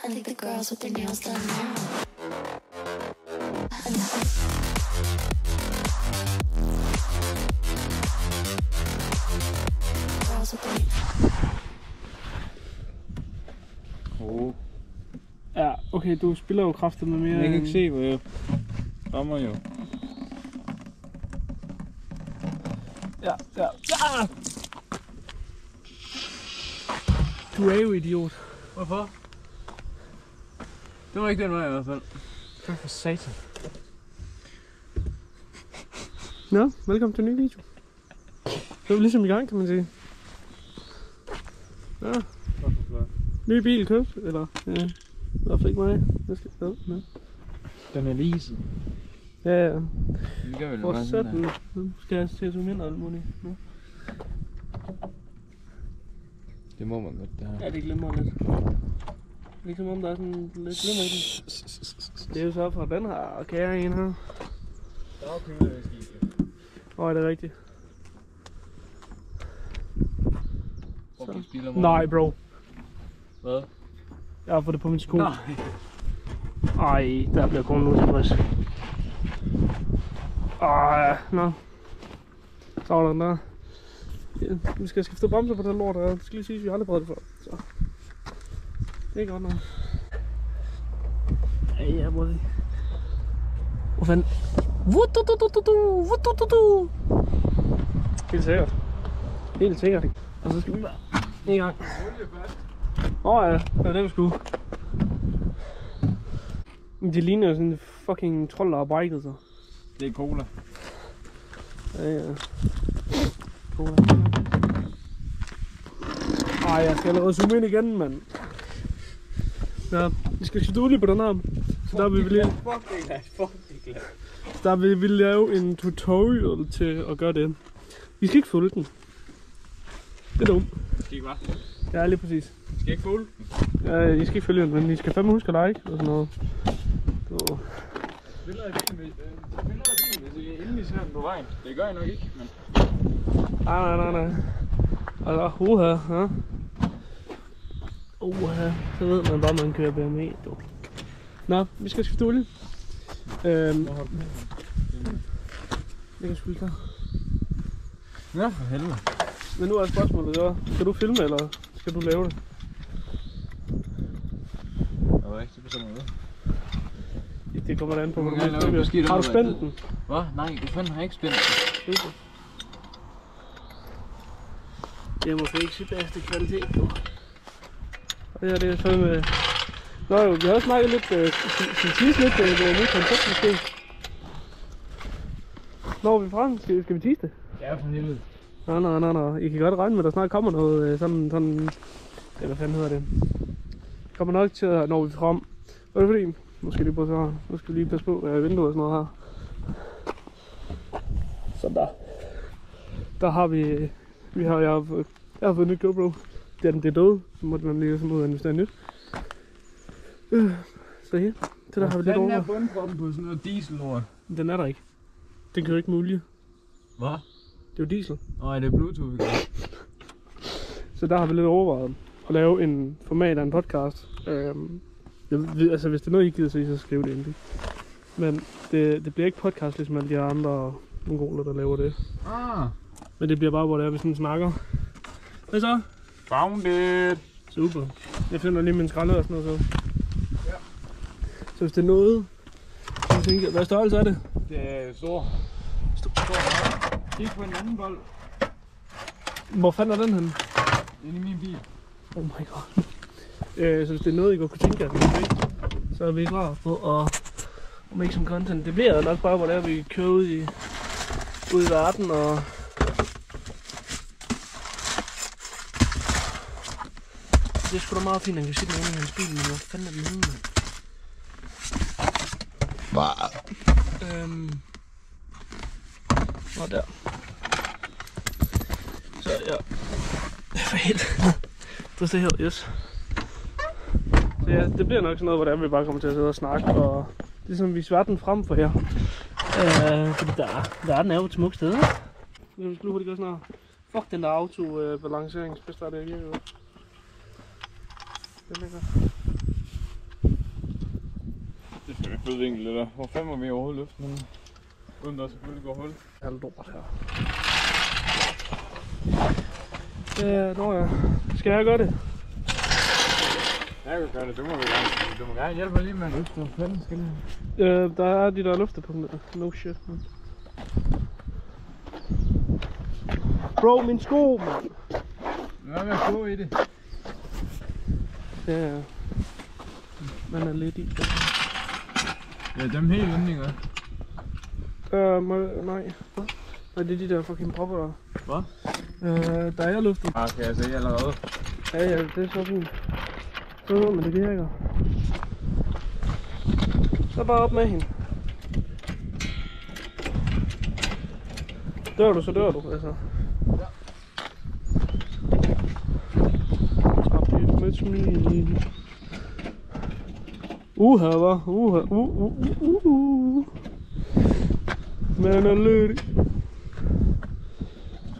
I think the girls with their nails done now. Girls with their... Ja, okay, du spiller jo kraftigt med mere. Jeg kan ikke se, hvor jeg rammer jo. Ja. Du er jo idiot. Hvorfor? Det var ikke den vej i hvert fald. Tak for satan. Nå, velkommen til en ny video. Så er vi ligesom i gang, kan man sige. Ja. Ny bil købt, eller? Ja. I hvert fald ikke mig. Jeg skal ja. Den er leaset. Ja. Det gør vel bare Fortsæt sådan den. der. Nu skal jeg til at zoome ind og alt muligt. Ja. Det må man godt, det her. Ja, det glemmer lidt. Ligesom om der er sådan lidt glimmer i den. Det er jo så fra den her kære en her. Der er kølet i skibet. Åh, det er rigtigt. Nej, bro. Hvad? Jeg har fået det på min sko. Nej. Ej, der bliver kun nu tilfreds. Ej, nå. Så var den der. Ja, vi skal skifte bremser på den lort, og det skal lige sige, at vi aldrig prøvet det før. Så. Det er godt nok. Ej, ja, bror. Hvor fanden? Helt sikkert. Helt sikkert. Og så skal vi bare en gang. Ja, det var det, vi skulle. De ligner jo sådan en fucking trold, der har brækket sig. Det er cola. Ja. Cola. Ej, jeg skal allerede zoome ind igen, mand. Ja, vi skal skifte olie på den her. Så der vil vi lige... Der vil vi lave en tutorial til at gøre det. Vi skal ikke følge den. Det er dumt. Skal I ikke bare? Ja, lige præcis. Skal I ikke følge? Ja, I skal ikke følge den, men I skal fandme huske at like og sådan noget. Så... Billeder af bilen, hvis I endelig ser den på vejen. Det gør I nok ikke, men... Nej. Altså, ja. Så ved man bare, man kører BMW, du. Nå, vi skal skifte olie. Jeg kan sgu ikke. Nå, for helvede. Men nu er spørgsmålet jo, skal du filme, eller skal du lave det? Jeg var ikke på sådan noget. Det kommer da an på, hvor du vil filme. Har du spændt den? Hvad? Nej, du fanden har ikke spændt den. Super. Det er måske ikke sit bedste kvalitet, du. Og det her, det er fandme... Nå jo, vi har også snakket lidt, tease lidt med nyt koncept måske. Når vi frem, skal vi tease det? Ja, for helvede. Nå. I kan godt regne med, at der snart kommer noget sådan... Ja, hvad fanden hedder det? Kommer nok til, når vi frem. Og det er fordi, måske lige på så her. Nu skal vi lige passe på vinduer og sådan noget her. Sådan der. Der har vi... Jeg har fået en nyt GoPro. Det er død, så måtte man lige sådan ud og investere nyt. Så her, til der har vi lidt over. Hvad er bundproppen på sådan noget dieselord? Den er der ikke. Den kører ikke med olie. Hvad? Det er jo diesel. Nej, det er Bluetooth. Så der har vi lidt overvejet at lave en format af en podcast. Altså hvis det er noget I gider, så skriv det endelig. Men det bliver ikke podcast ligesom alle de andre mongoler, der laver det. Men det bliver bare, hvor det er, vi sådan snakker. Hvad så? Found it! Super. Jeg finder lige min skralder og sådan noget så. Ja. Så hvis det er noget, så tænker jeg, hvad størrelse er det? Det er stor. Kig på en anden bold. Hvor fanden er den henne? Inde i min bil. Oh my god. Så hvis det er noget, I godt kunne tænke jer, så er vi klar på at make some content. Det bliver nok bare, hvor det er, vi kører ud i verden og... Det er sgu da meget fint, at han kan se den inde i hans bil, men hvad fanden er den henne, mand? Og der. Så ja. For helvede. Du ser her, yes. Så ja, det bliver nok sådan noget, hvordan vi bare kommer til at sidde og snakke, og det er sådan, vi sværte den frem for jer. Fordi verden er jo et smukt sted. Vi skal hurtigt gøre sådan her. Fuck den der autobalanceringsbestart, der virker jo. Det er lækkert. Skal vi flytte enkelt, eller? Hvor fanden må vi overhovedet løfte nu? Uden der selvfølgelig går hul. Jeg er lort her. Ja. Skal jeg gøre det? Jeg kan gøre det, du må gerne. Du må gerne hjælpe mig lige med at løfte. Hvor fanden skal det? Der er de der luftepunkter. No shit, man. Bro, min sko, man. Hvad med at gå i det? Ja. Man er lidt i. Ja, dem helt inde, ikke? Nej. Hvad? Nej, det er de der fucking propper der. Hvad? Der er luften. Kan jeg se allerede? Ja, det er så fint. Så men det virker. Så bare op med hende. Dør du, så dør du, altså. Ja. Trap med smil. Uha, hva? Men er lidt.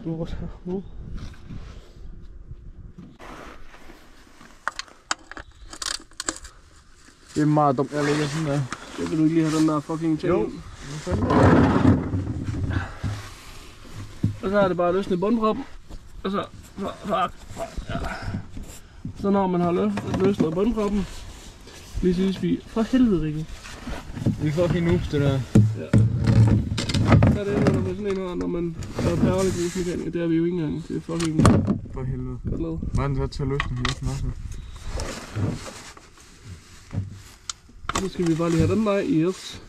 Lort her, nu. Det er meget dumt, jeg ligger sådan der. Jeg vil du ikke lige have den der fucking ting. Jo. Og så er det bare at løsne bundproppen. Og så... Ja. Så når man har løsnet bundproppen, lige synes vi... For helvede, Rikke. Det er fucking noobs, det der. Ja. Så er det ender med sådan en her, når man er pærlig grusmekanik. Det er vi jo ikke engang. Det er fucking... For helvede. Godt lavet. Hvordan så til at løsne den også? Nu skal vi bare lige have den vej i yes.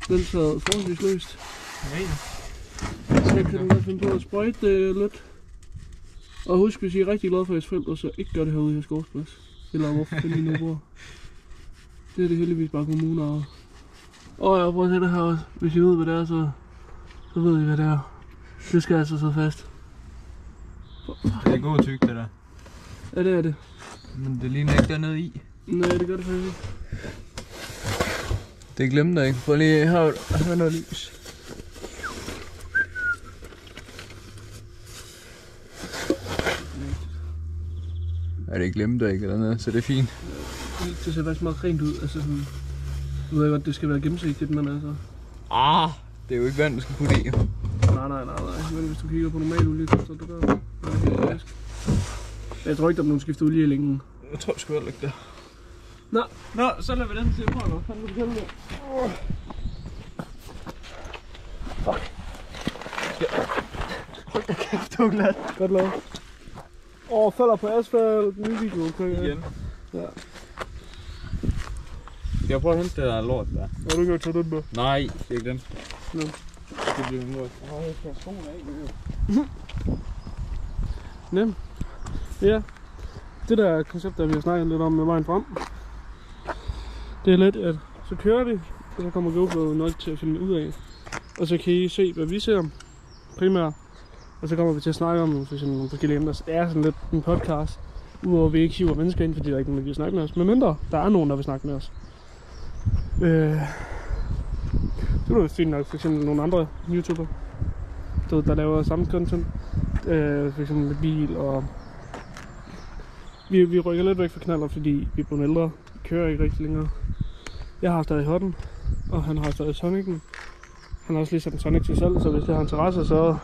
Den sad forholdsvis løst. Nej. Så jeg kan godt finde på at sprøjte det lidt. Og husk, hvis I er rigtig glade for jeres forældre, så ikke gør det herude i jeres gårdsplads. Eller hvorfor finde I nu bor. Det er det heldigvis bare kommuner. Og jeg prøver at se det her også. Hvis I ved hvad det er, så ved I hvad det er. Det skal altså sidde fast. Det er god tyk, det der. Ja, det er det. Men det ligner ikke dernede i. Nej, det gør det faktisk ikke. Det glemte jeg ikke. Prøv lige her noget lys. Ja, det glemte jeg ikke eller noget, så det er fint. Det ser faktisk meget rent ud. Altså sådan... Jeg ved godt, det skal være gennemsigtigt, men altså... Det er jo ikke vand, du skal putte i. Nej. Men hvis du kigger på normal olie, så det der... Jeg tror ikke, der er nogen skifter olie i længen. Jeg tror sgu heller ikke det. Nå, så lader vi den til på, hvad fanden vil du kalde det? Fuck. Hold da kæft, du er glad. Godt lavet. Falder på asfalt, ny video, okay? Igen. Ja. Skal jeg prøve at hente det der lort der? Har du ikke engang taget den med? Nej, det er ikke den. Nå. Det bliver en lort. Jeg kan skoene af, Nem. Ja. Det der koncept, der vi har snakket lidt om med vejen frem. Det er lidt, at så kører vi, og så kommer GoPro nok til at filme ud af. Og så kan I se, hvad vi ser primært. Og så kommer vi til at snakke om nogle forskellige emner. Så det er sådan lidt en podcast, udover vi ikke hiver mennesker ind, fordi der er ikke nogen, der vil snakke med os. Men mindre, der er nogen, der vil snakke med os. Det er fint nok, for eksempel nogle andre YouTuber, der laver samme content. For eksempel med bil og... Vi rykker lidt væk fra knaller, fordi vi er blevet ældre. Vi kører ikke rigtig længere. Jeg har stadig Hot'en, og han har stadig Sonic'en. Han har også lige sat en Sonic til selv, så hvis det har interesse, så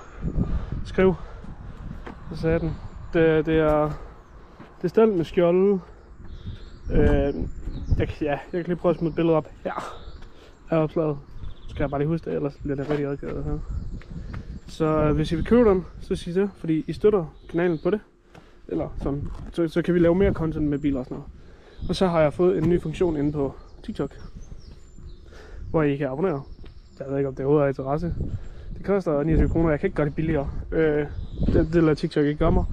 skriv. Så sagde den. Det er stald med skjolde. Jeg kan lige prøve at smide et billede op her. Af opslaget. Så skal jeg bare lige huske det, ellers bliver det rigtig adgøret her. Så hvis I vil købe den, så sig det, fordi I støtter kanalen på det. Eller sådan, så kan vi lave mere content med biler og sådan noget. Og så har jeg fået en ny funktion inde på TikTok, hvor I kan abonnere. Jeg ved ikke, om det overhovedet er interesse. Det koster 29 kroner, jeg kan ikke gøre det billigere. Det lader TikTok ikke gøre mig.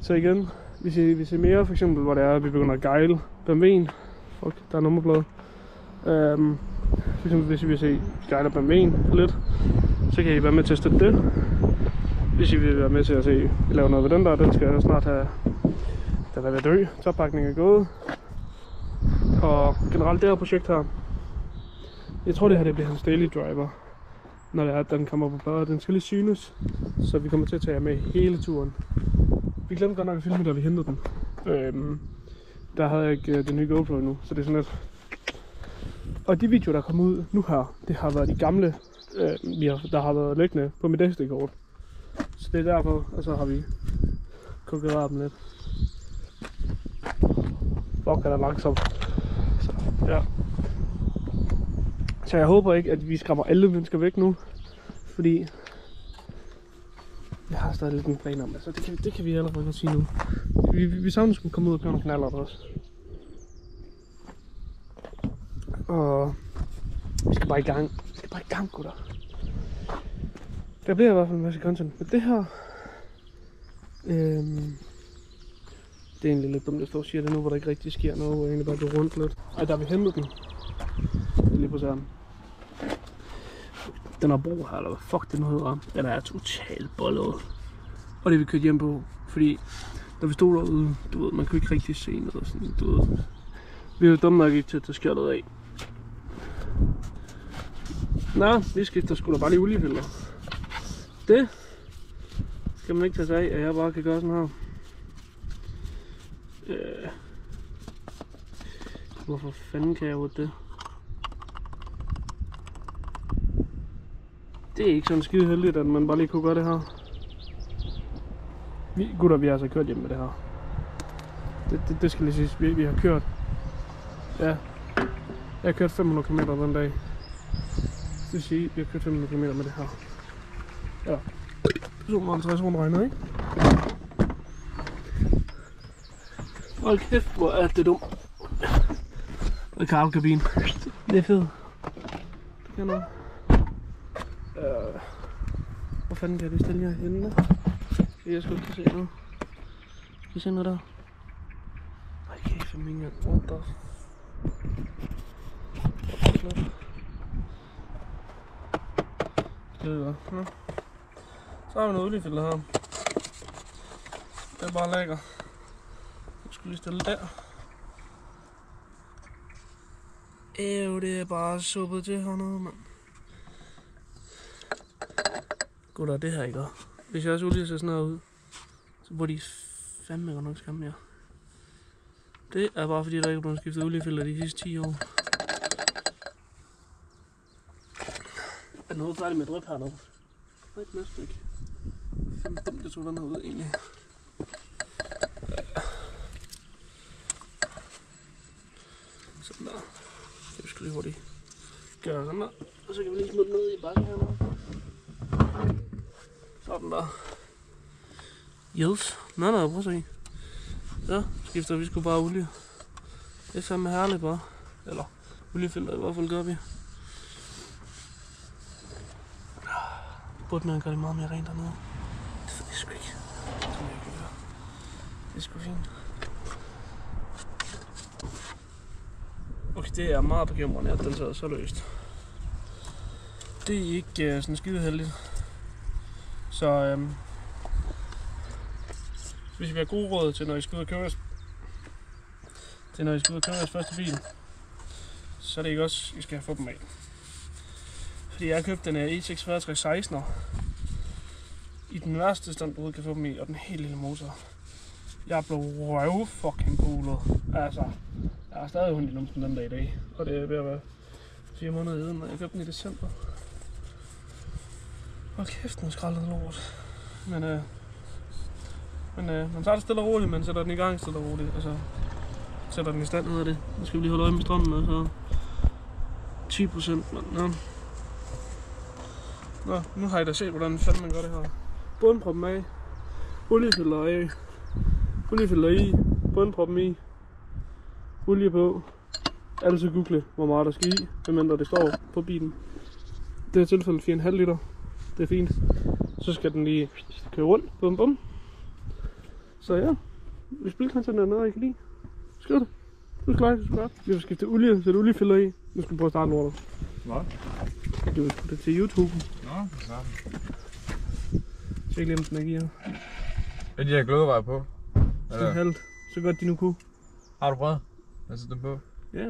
Så igen, hvis I mere for eksempel, hvor det er, at vi begynder at guide BMW'en. Fuck, der er nummerplade. For eksempel hvis I vil se guide BMW'en lidt, så kan I være med til at støtte det. Hvis I vil være med til at se, lave noget ved den der, den skal snart have, den er ved at dø, toppakningen er gået. Og generelt det her projekt her, jeg tror det her det bliver hans daily driver, når det er, at den kommer på badet. Den skal lige synes, så vi kommer til at tage jer med hele turen. Vi glemte godt nok at filme, da vi hentede den. der havde jeg ikke den nye GoPro endnu, så det er sådan lidt... Og de videoer, der er kommet ud nu her, det har været de gamle, der har været liggende på mit SD-kort. Så det er derfor, og så har vi konkurreret dem lidt. Fuck, er der langsomt. Så, ja. Så jeg håber ikke, at vi skræmmer alle mennesker væk nu, fordi jeg har stadig lidt en plan om, altså det kan vi allerede godt sige nu. Vi savner skulle komme ud og køre nogle knaller også. Og vi skal bare i gang. Gutter. Der bliver i hvert fald en masse content. Men det her... det er egentlig lidt dumt, at jeg står og siger det nu, hvor der ikke rigtig sker noget, hvor jeg egentlig bare går rundt lidt. Ej, der har vi hentet den. Lige på sådan. Den har brug her, eller hvad fuck det nu hedder. Den er totalt bollet. Og det vi kørte hjem på, fordi da vi stod derude, du ved, man kunne ikke rigtig se noget sådan, du ved. Vi var dumme nok ikke til at tage skjoldet af. Nå, vi skifter sgu da bare lige oliefilter. Det skal man ikke tage sig af, at jeg bare kan gøre sådan her. Hvorfor fanden kan jeg jo det? Det er ikke sådan skide heldigt, at man bare lige kunne gøre det her. Gutter, vi har altså kørt hjem med det her. Det skal lige siges, vi har kørt. Ja, jeg har kørt 500 km den dag. Det vil sige, vi har kørt 500 km med det her. Ja, 250 rundt regnet, ikke? Hold kæft, hvor er det dumt. Og karvekabine. Det er fedt. Det kan noget. Hvor fanden kan vi stille jer henne? Jeg skal ikke se noget. Skal I se noget der? Ej, kæft, min gang. What the... Det er godt. Ja. Så har vi noget oliefilter her. Det er bare lækker. Nu skal vi stille der. Det er bare suppet til hernede, mand. Gutter, det her ikke gør. Hvis jeg også olie ser sådan her ud, så burde de fandme godt nok skamme mere. Det er bare fordi, der ikke er blevet skiftet oliefilter de sidste 10 år. Er noget færdig med dryp hernede? Nej, næsten ikke. Fem dumt, det tog den her ud egentlig. Sådan der. Det skal lige hurtigt gøre sådan der. Og så kan vi lige smide den ned i bakken hernede. Sådan der. Yes. Nå, prøv at se. Så skifter vi sgu bare olie. Det er fandme herligt bare. Eller oliefilter i hvert fald gør vi. Burde man gøre det meget mere rent dernede? Det ved jeg sgu ikke. Det er sgu fint. Okay, det er meget bekymrende, at den sidder så løst. Det er ikke sådan skide heldigt. Så hvis vi har gode råd til, når I skal ud og købe jeres første bil, så er det ikke også, I skal få dem af. Fordi jeg har købt den E46 16'er i den værste stand, du kan få dem i, og den helt lille motor. Jeg blev røv fucking coolet. Altså, jeg har stadig ondt i numsen den dag i dag, og det er ved at være 4 måneder siden, og jeg købte den i december. Hold kæft, den er skrællet lort. Men man tager det stille og roligt, man sætter den i gang stille og roligt, og så sætter den i stand ud af det. Nu skal vi lige holde øje med strømmen, og så 10%, mand. Nå, nu har I da set, hvordan fanden man gør det her. Bundproppen af, oliefilter af, oliefilter i, bundproppen i, olie på. Altid google, hvor meget der skal i, medmindre det står på bilen. Det er tilfældet 4,5 liter. Det er fint. Så skal den lige køre rundt. Bum bum. Så ja, hvis bilkontent er noget, I kan lide, skriv det. Du skal like, subscribe. Vi har skiftet olie, sætte oliefilter i. Nu skal vi prøve at starte lortet. Hvad? Jeg kan putte det til YouTube. Nå, så. Tjek lige om den er gear. Er de her glødevejer på? Sådan halvt. Så godt de nu kunne. Har du prøvet at sætte dem på? Ja.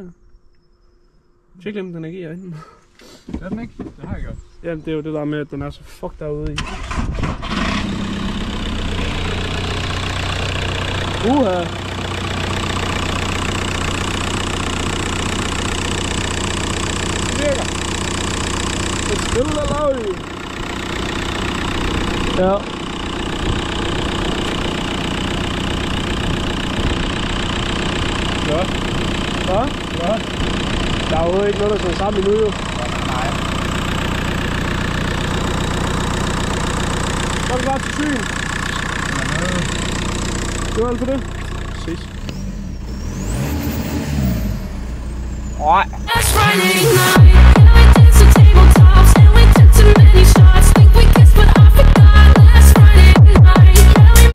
Tjek lige om den er gear inden. Det er den ikke. Det har jeg gjort. Ja, det er jo det der med, at den er så fucked derude i. Uha! Ja. Flot. Hvad? Flot. Der er jo ikke noget, der skal sammen endnu, jo. Nej. Så er det bare til syn. Det var alt for det. Ses. Nej. It's Friday night.